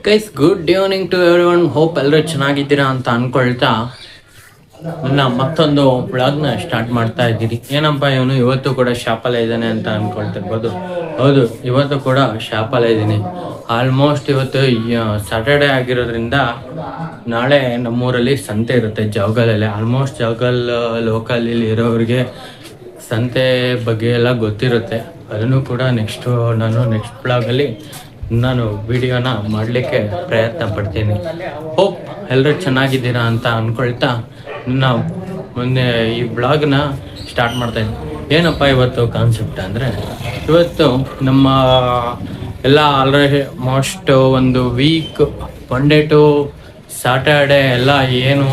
Guys good evening to everyone. Hope ಎಲ್ಲರೂ ಚೆನ್ನಾಗಿದ್ದೀರಾ ಅಂತ ಅನ್ಕೊಳ್ತಾ ನನ್ನ ಮತ್ತೊಂದು ಬ್ಲಾಗ್ನ ಸ್ಟಾರ್ಟ್ ಮಾಡ್ತಾ ಇದ್ದೀನಿ. ಏನಪ್ಪ ಇವನು ಇವತ್ತು ಕೂಡ ಶಾಪಲ್ಲೇ ಇದ್ದಾನೆ ಅಂತ ಅನ್ಕೊಳ್ತಿರ್ಬೋದು. ಹೌದು, ಇವತ್ತು ಕೂಡ ಶಾಪಲ್ಲೇ ಇದ್ದೀನಿ. ಆಲ್ಮೋಸ್ಟ್ ಇವತ್ತು ಸ್ಯಾಟರ್ಡೆ ಆಗಿರೋದ್ರಿಂದ ನಾಳೆ ನಮ್ಮೂರಲ್ಲಿ ಸಂತೆ ಇರುತ್ತೆ ಜಾವಗಲಲ್ಲಿ. ಆಲ್ಮೋಸ್ಟ್ ಜಾವಗಲ್ ಲೋಕಲಲ್ಲಿ ಇರೋರಿಗೆ ಸಂತೆ ಬಗ್ಗೆ ಎಲ್ಲ ಗೊತ್ತಿರುತ್ತೆ. ಅದನ್ನು ಕೂಡ ನೆಕ್ಸ್ಟ್ ಬ್ಲಾಗಲ್ಲಿ ನಾನು ವಿಡಿಯೋನ ಮಾಡಲಿಕ್ಕೆ ಪ್ರಯತ್ನ ಪಡ್ತೀನಿ. ಹೋಪ್ ಎಲ್ಲರೂ ಚೆನ್ನಾಗಿದ್ದೀರಾ ಅಂತ ಅಂದ್ಕೊಳ್ತಾ ನನ್ನ ಮೊನ್ನೆ ಈ ಬ್ಲಾಗ್ನ ಸ್ಟಾರ್ಟ್ ಮಾಡ್ತಾಯಿದ್ದೀನಿ. ಏನಪ್ಪ ಇವತ್ತು ಕಾನ್ಸೆಪ್ಟ್ ಅಂದರೆ, ಇವತ್ತು ನಮ್ಮ ಎಲ್ಲ ಆಲ್ಮೋಸ್ಟ್ ಒಂದು ವೀಕ್ ಮಂಡೇ ಟು ಸ್ಯಾಟರ್ಡೆ ಎಲ್ಲ ಏನು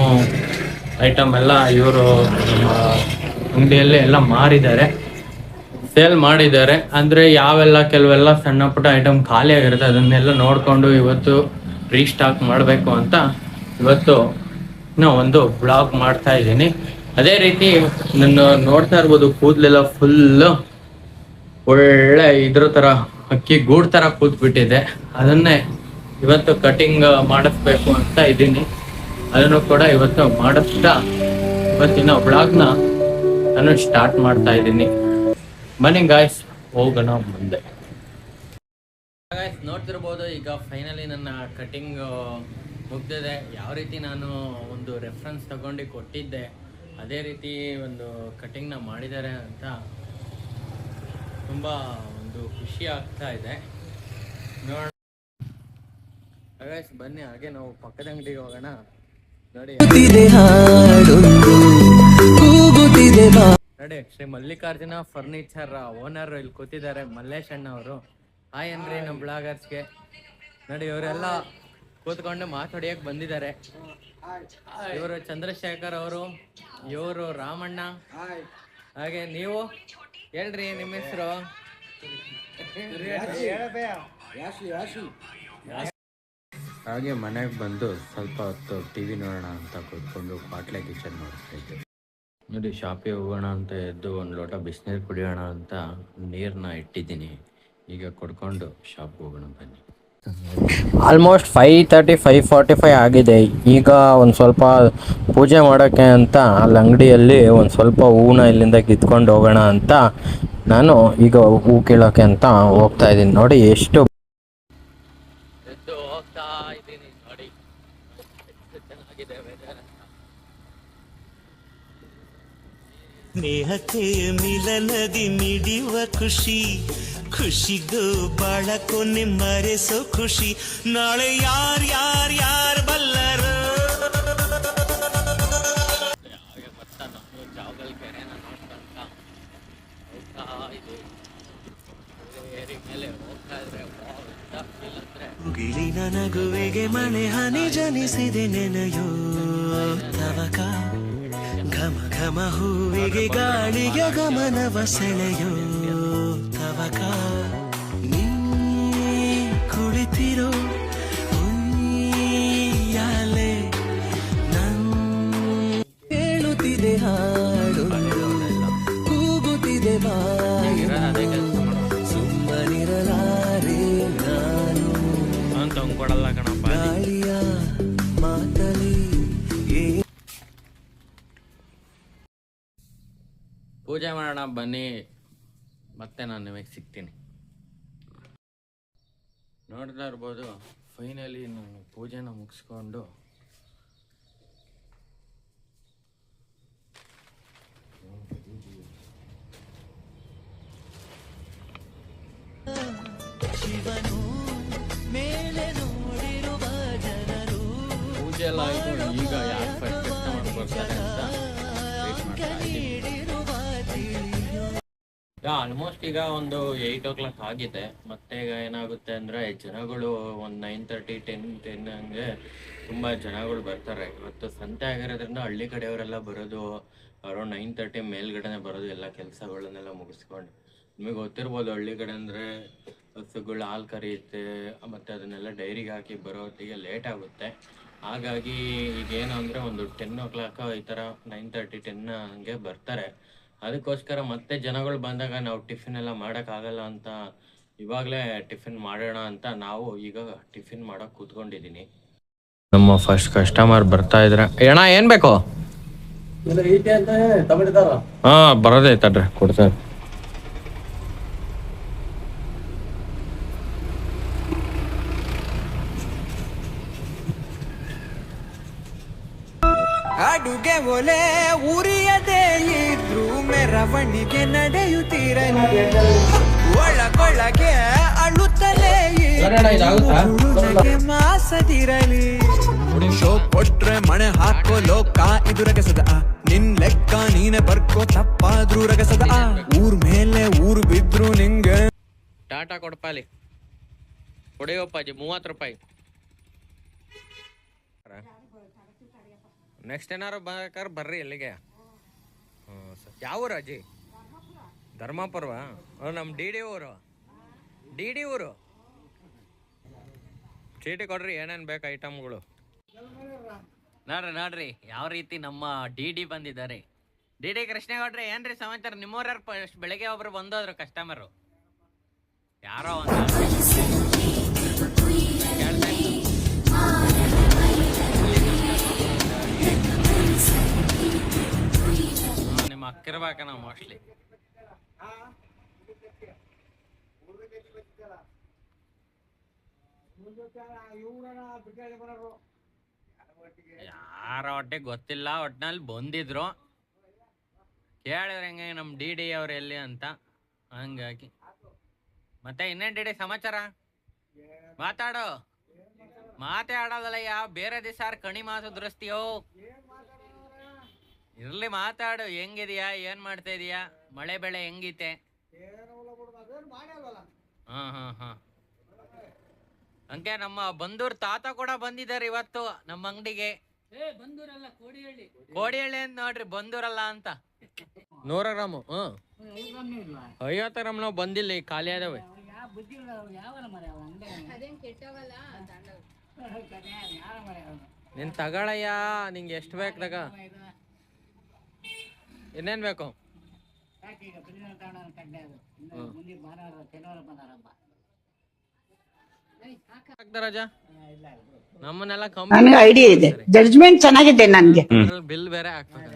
ಐಟಮ್ ಎಲ್ಲ ಇವರು ನಮ್ಮ ಅಂಗಡಿಯಲ್ಲಿ ಎಲ್ಲ ಮಾರಿದ್ದಾರೆ, ಸೇಲ್ ಮಾಡಿದ್ದಾರೆ. ಅಂದರೆ ಯಾವೆಲ್ಲ ಕೆಲವೆಲ್ಲ ಸಣ್ಣ ಪುಟ್ಟ ಐಟಮ್ ಖಾಲಿ ಆಗಿರುತ್ತೆ, ಅದನ್ನೆಲ್ಲ ನೋಡಿಕೊಂಡು ಇವತ್ತು ರೀಸ್ಟಾಕ್ ಮಾಡಬೇಕು ಅಂತ ಇವತ್ತು ನಾವು ಒಂದು ಬ್ಲಾಗ್ ಮಾಡ್ತಾ ಇದ್ದೀನಿ. ಅದೇ ರೀತಿ ನನ್ನ ನೋಡ್ತಾ ಇರ್ಬೋದು, ಕೂದಲೆಲ್ಲ ಫುಲ್ಲು ಒಳ್ಳೆ ಇದ್ರ ಥರ ಅಕ್ಕಿ ಗೂಡು ಥರ ಕೂತ್ಬಿಟ್ಟಿದೆ. ಅದನ್ನೇ ಇವತ್ತು ಕಟಿಂಗ್ ಮಾಡಿಸ್ಬೇಕು ಅಂತ ಇದ್ದೀನಿ. ಅದನ್ನು ಕೂಡ ಇವತ್ತು ಮಾಡಿಸ್ತಾ ಇವತ್ತಿನ ಬ್ಲಾಗ್ನ ನಾನು ಸ್ಟಾರ್ಟ್ ಮಾಡ್ತಾ ಇದ್ದೀನಿ. ಬನ್ನಿ ಗಾಯ್ಸ್, ಹೋಗೋಣ ಮುಂದೆ. ಗಾಯ್ಸ್ ನೋಡ್ತಿರ್ಬೋದು, ಈಗ ಫೈನಲಿ ನನ್ನ ಕಟಿಂಗ್ ಮುಗ್ದಿದೆ. ಯಾವ ರೀತಿ ನಾನು ಒಂದು ರೆಫರೆನ್ಸ್ ತಗೊಂಡು ಕೊಟ್ಟಿದ್ದೆ, ಅದೇ ರೀತಿ ಒಂದು ಕಟಿಂಗ್ನ ಮಾಡಿದ್ದಾರೆ ಅಂತ ತುಂಬ ಒಂದು ಖುಷಿ ಆಗ್ತಾ ಇದೆ. ನೋಡೋಣ ಗಾಯ್ಸ್, ಬನ್ನಿ ಹಾಗೆ ನಾವು ಪಕ್ಕದ ಅಂಗಡಿಗೆ ಹೋಗೋಣ. ನೋಡಿ ನೋಡಿ, ಶ್ರೀ ಮಲ್ಲಿಕಾರ್ಜುನ ಫರ್ನಿಚರ್ ಓನರ್ ಇಲ್ಲಿ ಕೂತಿದ್ದಾರೆ, ಮಲ್ಲೇಶ್ ಅಣ್ಣ ಅವರು. ಹಾಯ್ ಅನ್ರಿ ನಮ್ಮ ಬ್ಲಾಗರ್ಸ್ಗೆ. ನೋಡಿ, ಇವರೆಲ್ಲ ಕೂತ್ಕೊಂಡು ಮಾತಾಡಿಯಕ್ಕೆ ಬಂದಿದ್ದಾರೆ. ಇವರು ಚಂದ್ರಶೇಖರ್ ಅವರು, ಇವರು ರಾಮಣ್ಣ. ಹಾಗೆ ನೀವು ಹೇಳ್ರಿ ನಿಮ್ಮ ಹೆಸರು? ಹಾಗೆ ಮನೆಗೆ ಬಂದು ಸ್ವಲ್ಪ ಹೊತ್ತು ಟಿವಿ ನೋಡೋಣ ಅಂತ ಕೂತ್ಕೊಂಡು ಪಾಟ್ಲೆ ಕಿಚನ್ ನೋಡ್ತಾ ಇದ್ದೆ. ನೋಡಿ, ಶಾಪಿಗೆ ಹೋಗೋಣ ಅಂತ ಎದ್ದು ಒಂದು ಲೋಟ ಬಿಸಿನೀರು ಕುಡಿಯೋಣ ಅಂತ ನೀರನ್ನ ಇಟ್ಟಿದ್ದೀನಿ. ಈಗ ಕೊಡ್ಕೊಂಡು ಶಾಪ್ಗೆ ಹೋಗೋಣ ಬನ್ನಿ. ಆಲ್ಮೋಸ್ಟ್ 5:30 5:45 ಆಗಿದೆ. ಈಗ ಒಂದು ಸ್ವಲ್ಪ ಪೂಜೆ ಮಾಡೋಕ್ಕೆ ಅಂತ ಅಲ್ಲಿ ಅಂಗಡಿಯಲ್ಲಿ ಒಂದು ಸ್ವಲ್ಪ ಹೂವನ್ನ ಇಲ್ಲಿಂದ ಕಿತ್ಕೊಂಡು ಹೋಗೋಣ ಅಂತ ನಾನು ಈಗ ಹೂ ಕೀಳೋಕ್ಕೆ ಅಂತ ಹೋಗ್ತಾ ಇದ್ದೀನಿ. ನೋಡಿ ಎಷ್ಟು ಎದ್ದು ಹೋಗ್ತಾ ಇದ್ದೀನಿ. ನೋಡಿ ಎಷ್ಟು ಚೆನ್ನಾಗಿದೆ ವೆದರ್. ಸ್ನೇಹಕ್ಕೆ ಮಿಲನದಿ ಮಿಡಿಯುವ ಖುಷಿ, ಖುಷಿಗೂ ಬಾಳ ಕೊನೆ ಮರೆಸೋ ಖುಷಿ. ನಾಳೆ ಯಾರ್ ಬಲ್ಲರು. ಜಾವಗಲ್ ಕೆರೆನ ನೋಡ್ಕೊಂತ ಹೋಗ್ತಾ ಇದ್ದೀವಿ. ಮೇಲೆ ಹೋಗ್ತಾ ಇದ್ರೆ ಗಿಳಿನ ನಗುವೆಗೆ ಮಳೆ ಹನಿ ಜನಿಸಿದೆ ನೆನೆಯೋ ತವಕ. ಘಮ ಘಮ ಹೂವಿಗೆ ಗಾಳಿಗೆ ಗಮನವ ಸೆಳೆಯೋ ತವಕ. ನೀ ಕುಳಿತಿರೋ ಉಯ್ಯಾಲೆ ಹೇಳುತ್ತಿದೆ ಹಾಡು, ಕೂಗುತ್ತಿದೆ ಬಾಯಿ, ಸುಮ್ಮನಿರಲಾರೆ ನಾನು. ಕೊಡಲ್ಲ ಕಣಪ್ಪ ಗಾಳಿಯ ಮಾತಲಿ. ಪೂಜೆ ಮಾಡೋಣ ಬನ್ನಿ, ಮತ್ತೆ ನಾನು ನಿಮಗೆ ಸಿಗ್ತೀನಿ. ನೋಡ್ತಾ ಇರ್ಬೋದು, ಫೈನಲಿ ನಾನು ಪೂಜೆನ ಮುಗಿಸ್ಕೊಂಡು ಪೂಜೆ ಎಲ್ಲ ಆಯಿತು. ಈಗ ಯಾರು ಫಸ್ಟ್ ಕಸ್ಟಮರ್ ಬರ್ತಾರೆ ಅಂತ ವೇಟ್ ಮಾಡ್ತಾ ಇದ್ದೀನಿ. ಆಲ್ಮೋಸ್ಟ್ ಈಗ ಒಂದು 8 o'clock ಆಗಿದೆ. ಮತ್ತೆ ಈಗ ಏನಾಗುತ್ತೆ ಅಂದರೆ ಜನಗಳು ಒಂದು 9:30 10 ಹಂಗೆ ತುಂಬ ಜನಗಳು ಬರ್ತಾರೆ. ಇವತ್ತು ಸಂತೆ ಆಗಿರೋದ್ರಿಂದ ಹಳ್ಳಿ ಕಡೆಯವರೆಲ್ಲ ಬರೋದು ಅರೌಂಡ್ 9:30 ಮೇಲ್ಗಡೆನೆ ಬರೋದು, ಎಲ್ಲ ಕೆಲಸಗಳನ್ನೆಲ್ಲ ಮುಗಿಸ್ಕೊಂಡು. ನಿಮಗೆ ಗೊತ್ತಿರ್ಬೋದು, ಹಳ್ಳಿ ಕಡೆ ಅಂದರೆ ಹಸುಗಳು ಹಾಲು ಕರೆಯುತ್ತೆ, ಮತ್ತು ಅದನ್ನೆಲ್ಲ ಡೈರಿಗೆ ಹಾಕಿ ಬರೋತ್ತಿಗೆ ಲೇಟ್ ಆಗುತ್ತೆ. ಹಾಗಾಗಿ ಈಗೇನು ಅಂದರೆ ಒಂದು 10 o'clock ಈ ಥರ 9:30 10 ಹಂಗೆ ಬರ್ತಾರೆ. ಅದಕ್ಕೋಸ್ಕರ ಮತ್ತೆ ಜನಗಳು ಬಂದಾಗ ನಾವು ಟಿಫಿನ್ ಎಲ್ಲ ಮಾಡೋಕ್ಕಾಗಲ್ಲ ಅಂತ ಇವಾಗಲೇ ಟಿಫಿನ್ ಮಾಡೋಣ ಅಂತ ನಾವು ಈಗ ಟಿಫಿನ್ ಮಾಡೋಕೆ ಕೂತ್ಕೊಂಡಿದ್ದೀನಿ. ನಮ್ಮ ಫಸ್ಟ್ ಕಸ್ಟಮರ್ ಬರ್ತಾ ಇದ್ರೆ ಅಣ್ಣ ಏನು ಬೇಕು? ಹಾಂ ಬರೋದೈತಡ್ರಿ ಕೊಡ್ತಾರೆ. ಅಡುಗೆ ಒಲೆ ಉರಿಯದೇ ಇದ್ರು ಮೆರವಣಿಗೆ ನಡೆಯುತ್ತಿರಲಿ, ಒಳಗೊಳಗೆ ಅಳುತ್ತಲೇ ಮಾಸದಿರಲಿ. ಶೋ ಕೊಟ್ರೆ ಮಣೆ ಹಾಕೋ ಲೋಕ ಇದು ರಗಸದ, ನಿನ್ ಲೆಕ್ಕ ನೀನೆ ಬರ್ಕೋ ತಪ್ಪಾದ್ರೂ ರಗಸದ. ಊರ್ ಮೇಲೆ ಊರು ಬಿದ್ರು ನಿಂಗೆ ಟಾಟಾ ಕೊಡಪಾಲಿ ಕೊಡಿಯಪ್ಪಾಜಿ 30 ರೂಪಾಯಿ. ನೆಕ್ಸ್ಟ್ ಏನಾರು ಬೇಕಾದ್ರೆ ಬರ್ರಿ ಎಲ್ಲಿಗೆ. ಯಾವ ಊರು ಅಜ್ಜಿ? ಧರ್ಮಪುರವಾ? ನಮ್ಮ ಡಿ ಡಿ ಊರು. ಚೀಟಿ ಕೊಡ್ರಿ ಏನೇನು ಬೇಕು ಐಟಮ್ಗಳು. ನೋಡ್ರಿ ಯಾವ ರೀತಿ ನಮ್ಮ ಡಿ ಡಿ ಬಂದಿದ್ದಾರೆ. ಡಿ ಡಿ ಕೃಷ್ಣೇಗೌಡ್ರಿ ಏನ್ರಿ ಸಮಾಚಾರ? ನಿಮ್ಮೂರ ಬೆಳಗ್ಗೆ ಒಬ್ರು ಬಂದೋದ್ರು ಕಸ್ಟಮರು, ಯಾರೋ ನಿಮ್ಮ ಅಕ್ಕಿರ್ಬೇಕನ ಮೋಸ್ಟ್ಲಿ. ಯಾರ ಒಟ್ಟಿಗೆ ಗೊತ್ತಿಲ್ಲ, ಒಟ್ನಲ್ಲಿ ಬಂದಿದ್ರು. ಕೇಳಿದ್ರೆ ಹೆಂಗೆ ನಮ್ಮ ಡಿ ಡಿ ಅವ್ರು ಎಲ್ಲಿ ಅಂತ, ಹಂಗಾಗಿ. ಮತ್ತೆ ಇನ್ನೇನು ಡಿ ಡಿ ಸಮಾಚಾರ? ಮಾತಾಡು. ಮಾತೇ ಆಡೋದಲ್ಲ ಬೇರೆ ದಿವಸ ಕಣಿ ಮಾಸು ದುರಸ್ತಿಯೋ. ಇರ್ಲಿ ಮಾತಾಡು, ಹೆಂಗಿದೀಯಾ, ಏನ್ ಮಾಡ್ತಾ ಇದೀಯಾ, ಮಳೆ ಬೆಳೆ ಹೆಂಗೈತೆ? ಹಾ ಹಂಗೆ ನಮ್ಮ ಬಂದೂರ್ ತಾತ ಕೂಡ ಬಂದಿದ್ದಾರೆ ಇವತ್ತು ನಮ್ಮ ಅಂಗಡಿಗೆ. ಕೋಡಿಹಳ್ಳಿ ಅಂತ ನೋಡ್ರಿ, ಬಂದೂರಲ್ಲ ಅಂತ. 100 ಗ್ರಾಮು 50 ಗ್ರಾಮ್ ನಾವು ಬಂದಿಲ್ಲ, ಈ ಖಾಲಿ ಆದವೆ. ನೀನ್ ತಗೊಳಯ್ಯ, ನಿಂಗೆ ಎಷ್ಟು ಬೇಕು ತಗ. ಇನ್ನೇನ್ ಬೇಕು? ನಮ್ಮನ್ನೆಲ್ಲ ನನಗೆ ಐಡಿಯಾ ಇದೆ, ಜಡ್ಜ್ಮೆಂಟ್ ಚೆನ್ನಾಗಿದೆ ನನ್ಗೆ. ಬಿಲ್ ಬೇರೆ ಹಾಕ್ಬೇಕು.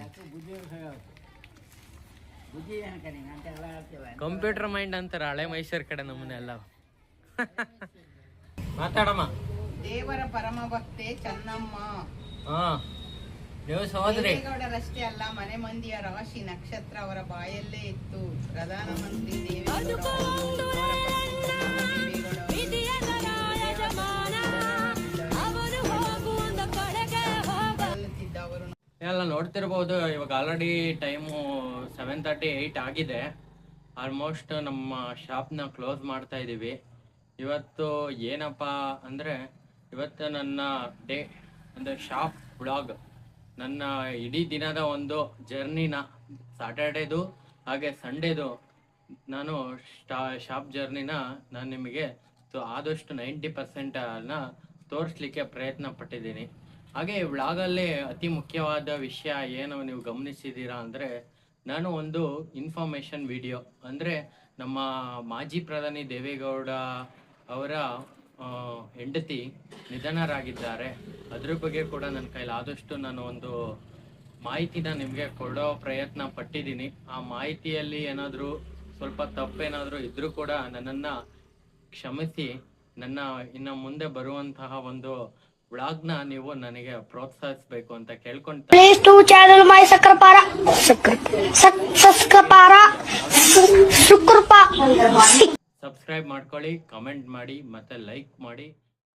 ಕಂಪ್ಯೂಟರ್ ಮೈಂಡ್ ಅಂತಾರ ಹಳೆ ಮೈಸೂರ್ ಕಡೆ ನಮ್ಮನ್ನೆಲ್ಲ. ಮಾತಾಡಮ್ಮ. ದೇವರ ಪರಮ ಭಕ್ತೆ ಚೆನ್ನಮ್ಮ. ನೀವು ಸಹೋದರಿ ದೇವೇಗೌಡರಷ್ಟೇ ಅಲ್ಲ, ಮನೆ ಮಂದಿಯ ರಾಶಿ ನಕ್ಷತ್ರ ಅವರ ಬಾಯಲ್ಲೇ ಇತ್ತು. ಪ್ರಧಾನಮಂತ್ರಿ ದೇವೇಗೌಡ ಎಲ್ಲ ನೋಡ್ತಿರ್ಬೋದು. ಇವಾಗ ಆಲ್ರೆಡಿ ಟೈಮು 7:38 ಆಗಿದೆ. ಆಲ್ಮೋಸ್ಟ್ ನಮ್ಮ ಶಾಪ್ನ ಕ್ಲೋಸ್ ಮಾಡ್ತಾ ಇದ್ದೀವಿ. ಇವತ್ತು ಏನಪ್ಪ ಅಂದರೆ, ಇವತ್ತು ನನ್ನ ಡೇ ಅಂದರೆ ಶಾಪ್ ಬ್ಲಾಗ್, ನನ್ನ ಇಡೀ ದಿನದ ಒಂದು ಜರ್ನಿನ, ಸ್ಯಾಟರ್ಡೇದು ಹಾಗೆ ಸಂಡೇದು ನಾನು ಶಾಪ್ ಜರ್ನಿನ ನಾನು ನಿಮಗೆ ಆದಷ್ಟು 90% ತೋರಿಸ್ಲಿಕ್ಕೆ ಪ್ರಯತ್ನ ಪಟ್ಟಿದ್ದೀನಿ. ಹಾಗೆ ಈ ವ್ಲಾಗಲ್ಲಿ ಅತಿ ಮುಖ್ಯವಾದ ವಿಷಯ ಏನು ನೀವು ಗಮನಿಸಿದ್ದೀರಾ ಅಂದರೆ, ನಾನು ಒಂದು ಇನ್ಫಾರ್ಮೇಷನ್ ವಿಡಿಯೋ, ಅಂದರೆ ನಮ್ಮ ಮಾಜಿ ಪ್ರಧಾನಿ ದೇವೇಗೌಡ ಅವರ ಹೆಂಡತಿ ನಿಧನರಾಗಿದ್ದಾರೆ. ಅದ್ರ ಬಗ್ಗೆ ಕೂಡ ನನ್ನ ಕೈಲಿ ಆದಷ್ಟು ನಾನು ಒಂದು ಮಾಹಿತಿನ ನಿಮಗೆ ಕೊಡೋ ಪ್ರಯತ್ನ ಪಟ್ಟಿದ್ದೀನಿ. ಆ ಮಾಹಿತಿಯಲ್ಲಿ ಏನಾದರೂ ಸ್ವಲ್ಪ ತಪ್ಪೇನಾದರೂ ಇದ್ರೂ ಕೂಡ ನನ್ನನ್ನು ಕ್ಷಮಿಸಿ, ನನ್ನ ಇನ್ನು ಮುಂದೆ ಬರುವಂತಹ ಒಂದು ವ್ಲಾಗ್ನ ನೀವು ನನಗೆ ಪ್ರೋತ್ಸಾಹಿಸಬೇಕು ಅಂತ ಕೇಳ್ಕೊಂತ ಪ್ಲೀಸ್ ಟು ಚಾನಲ್ ಮೈ ಸಕ್ರಪಾರ ಸಬ್ಸ್ಕ್ರೈಬ್ ಮಾಡ್ಕೊಳ್ಳಿ, ಕಮೆಂಟ್ ಮಾಡಿ ಮತ್ತೆ ಲೈಕ್ ಮಾಡಿ.